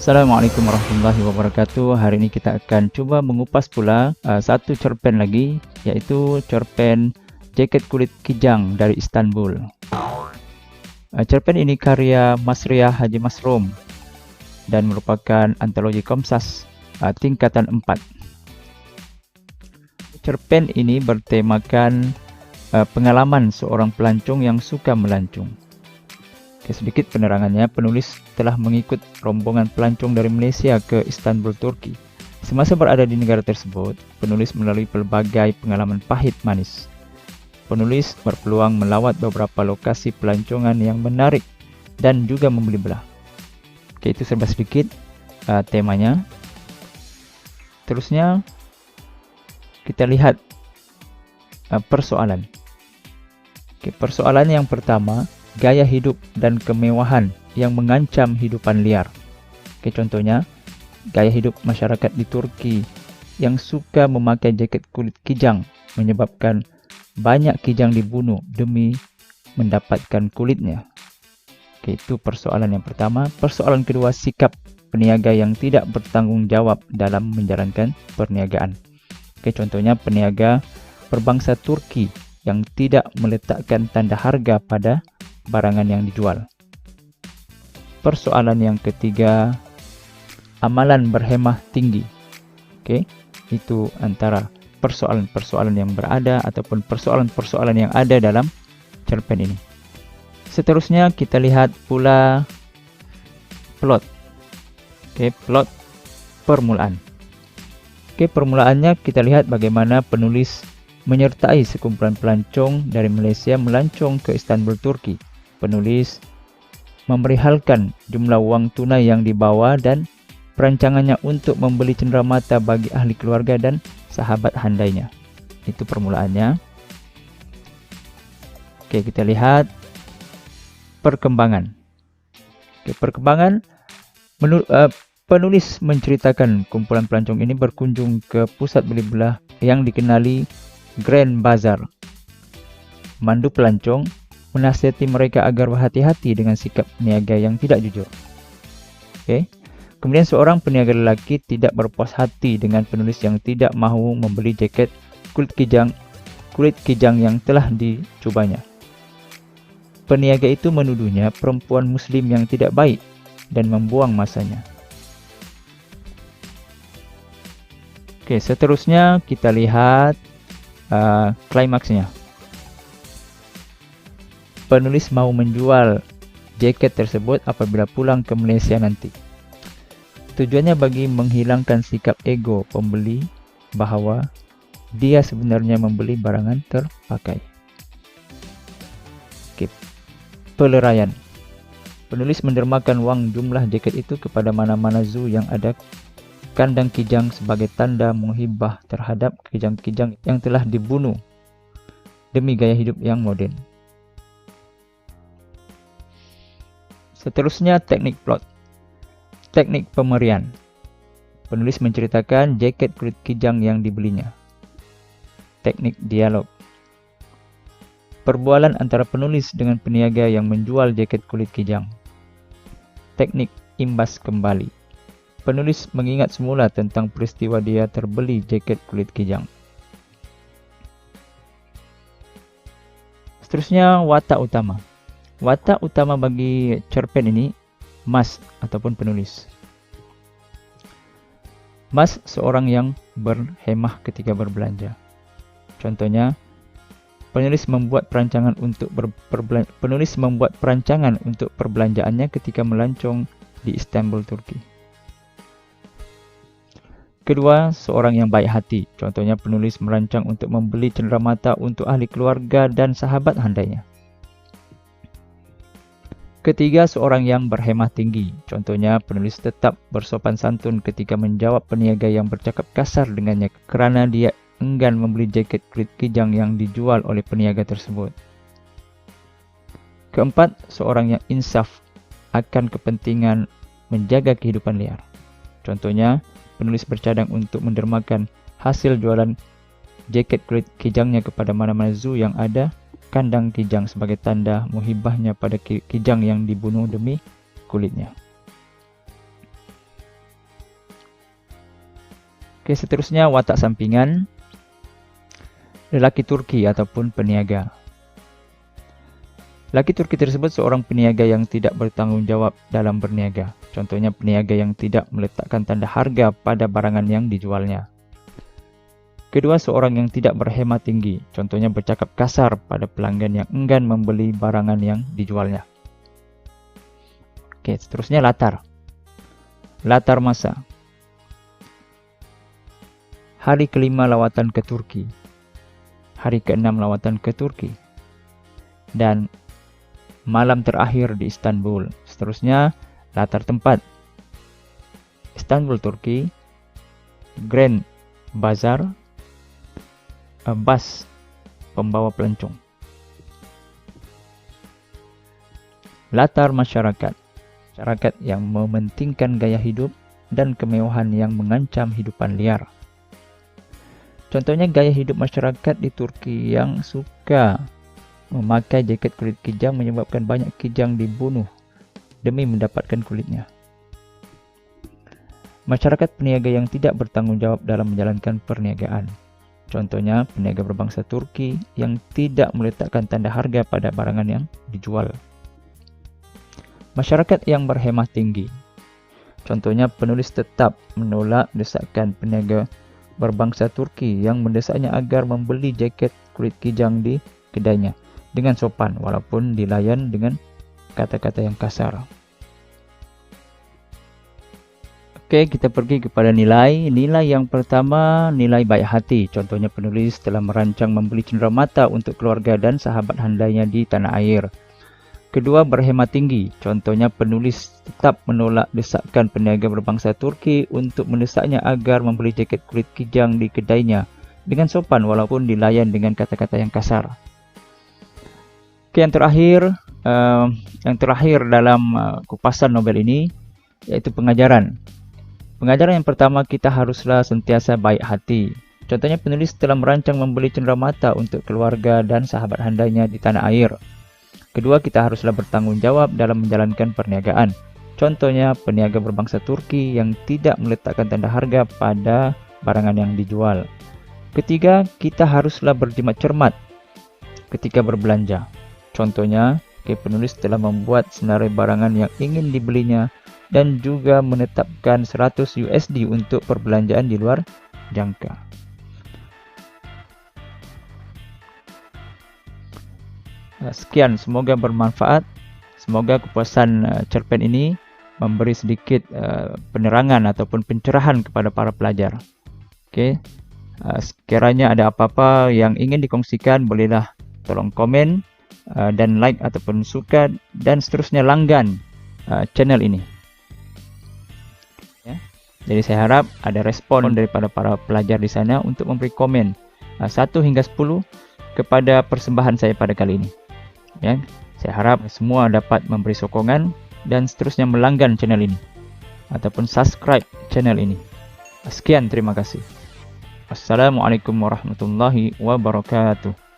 Assalamualaikum warahmatullahi wabarakatuh. Hari ini kita akan coba mengupas pula satu cerpen lagi, yaitu cerpen Jaket Kulit Kijang dari Istanbul. Cerpen ini karya Masriah Haji Masrum dan merupakan antologi Komsas tingkatan 4. Cerpen ini bertemakan pengalaman seorang pelancong yang suka melancong. Sedikit penerangannya, penulis telah mengikut rombongan pelancong dari Malaysia ke Istanbul, Turki. Semasa berada di negara tersebut, penulis melalui pelbagai pengalaman pahit manis. Penulis berpeluang melawat beberapa lokasi pelancongan yang menarik dan juga membeli belah. Itu serba sedikit temanya. Terusnya kita lihat persoalan. Persoalan yang pertama, gaya hidup dan kemewahan yang mengancam hidupan liar. Contohnya, gaya hidup masyarakat di Turki yang suka memakai jaket kulit kijang menyebabkan banyak kijang dibunuh demi mendapatkan kulitnya. Itu persoalan yang pertama. Persoalan kedua, sikap peniaga yang tidak bertanggung jawab dalam menjalankan perniagaan. Contohnya, peniaga berbangsa Turki yang tidak meletakkan tanda harga pada barangan yang dijual. Persoalan yang ketiga, amalan berhemah tinggi. Itu antara persoalan-persoalan yang berada ataupun persoalan-persoalan yang ada dalam cerpen ini. Seterusnya kita lihat pula plot. Plot permulaan. Permulaannya kita lihat bagaimana penulis menyertai sekumpulan pelancong dari Malaysia melancong ke Istanbul, Turki. Penulis memerihalkan jumlah wang tunai yang dibawa dan perancangannya untuk membeli cenderamata bagi ahli keluarga dan sahabat handainya. Itu permulaannya. Kita lihat perkembangan. Perkembangan, penulis menceritakan kumpulan pelancong ini berkunjung ke pusat beli belah yang dikenali Grand Bazaar. Mandu pelancong menasihati mereka agar berhati-hati dengan sikap peniaga yang tidak jujur. Kemudian seorang peniaga lelaki tidak berpuas hati dengan penulis yang tidak mahu membeli jaket kulit kijang yang telah dicubanya. Peniaga itu menuduhnya perempuan muslim yang tidak baik dan membuang masanya. Seterusnya kita lihat klimaksnya. Penulis mau menjual jaket tersebut apabila pulang ke Malaysia nanti. Tujuannya bagi menghilangkan sikap ego pembeli bahawa dia sebenarnya membeli barangan terpakai. Peleraian. Penulis mendermakan wang jumlah jaket itu kepada mana-mana zoo yang ada kandang kijang sebagai tanda menghibah terhadap kijang-kijang yang telah dibunuh demi gaya hidup yang moden. Seterusnya teknik plot. Teknik pemerian. Penulis menceritakan jaket kulit kijang yang dibelinya. Teknik dialog. Perbualan antara penulis dengan peniaga yang menjual jaket kulit kijang. Teknik imbas kembali. Penulis mengingat semula tentang peristiwa dia terbeli jaket kulit kijang. Seterusnya watak utama. Watak utama bagi cerpen ini Mas ataupun penulis. Mas seorang yang berhemah ketika berbelanja. Contohnya, penulis membuat perancangan untuk perbelanjaannya ketika melancong di Istanbul, Turki. Kedua, seorang yang baik hati. Contohnya, penulis merancang untuk membeli cenderamata untuk ahli keluarga dan sahabat handainya. Ketiga, seorang yang berhemah tinggi. Contohnya, penulis tetap bersopan santun ketika menjawab peniaga yang bercakap kasar dengannya kerana dia enggan membeli jaket kulit kijang yang dijual oleh peniaga tersebut. Keempat, seorang yang insaf akan kepentingan menjaga kehidupan liar. Contohnya, penulis bercadang untuk mendermakan hasil jualan jaket kulit kijangnya kepada mana-mana zoo yang ada kandang kijang sebagai tanda muhibahnya pada kijang yang dibunuh demi kulitnya. Oke, seterusnya watak sampingan. Lelaki Turki ataupun peniaga. Lelaki Turki tersebut seorang peniaga yang tidak bertanggung jawab dalam berniaga. Contohnya peniaga yang tidak meletakkan tanda harga pada barangan yang dijualnya. Kedua, seorang yang tidak berhemat tinggi. Contohnya bercakap kasar pada pelanggan yang enggan membeli barangan yang dijualnya. Oke, seterusnya latar. Latar masa. Hari kelima lawatan ke Turki. Hari ke-6 lawatan ke Turki. Dan malam terakhir di Istanbul. Seterusnya latar tempat. Istanbul, Turki. Grand Bazar. Bus pembawa pelancong. Latar masyarakat. Masyarakat yang mementingkan gaya hidup dan kemewahan yang mengancam hidupan liar. Contohnya gaya hidup masyarakat di Turki yang suka memakai jaket kulit kijang menyebabkan banyak kijang dibunuh demi mendapatkan kulitnya. Masyarakat peniaga yang tidak bertanggung jawab dalam menjalankan perniagaan. Contohnya peniaga berbangsa Turki yang tidak meletakkan tanda harga pada barangan yang dijual. Masyarakat yang berhemat tinggi. Contohnya penulis tetap menolak desakan peniaga berbangsa Turki yang mendesaknya agar membeli jaket kulit kijang di kedainya dengan sopan walaupun dilayan dengan kata-kata yang kasar. Oke, kita pergi kepada nilai. Nilai yang pertama, nilai baik hati. Contohnya penulis telah merancang membeli cenderamata untuk keluarga dan sahabat handainya di tanah air. Kedua, berhemat tinggi. Contohnya penulis tetap menolak desakan peniaga berbangsa Turki untuk mendesaknya agar membeli jaket kulit kijang di kedainya dengan sopan walaupun dilayan dengan kata-kata yang kasar. Oke, yang terakhir dalam kupasan novel ini yaitu pengajaran. Pengajaran yang pertama, kita haruslah sentiasa baik hati. Contohnya penulis telah merancang membeli cenderamata untuk keluarga dan sahabat handainya di tanah air. Kedua, kita haruslah bertanggung jawab dalam menjalankan perniagaan. Contohnya peniaga berbangsa Turki yang tidak meletakkan tanda harga pada barangan yang dijual. Ketiga, kita haruslah berjimat cermat ketika berbelanja. Contohnya, penulis telah membuat senarai barangan yang ingin dibelinya dan juga menetapkan 100 USD untuk perbelanjaan di luar jangka. Sekian, semoga bermanfaat. Semoga kupasan cerpen ini memberi sedikit penerangan ataupun pencerahan kepada para pelajar. Oke, sekiranya ada apa-apa yang ingin dikongsikan, bolehlah tolong komen dan like ataupun suka dan seterusnya langgan channel ini. Ya. Jadi saya harap ada respon daripada para pelajar di sana untuk memberi komen 1 hingga 10 kepada persembahan saya pada kali ini. Ya, saya harap semua dapat memberi sokongan dan seterusnya melanggan channel ini ataupun subscribe channel ini. Sekian, terima kasih. Assalamualaikum warahmatullahi wabarakatuh.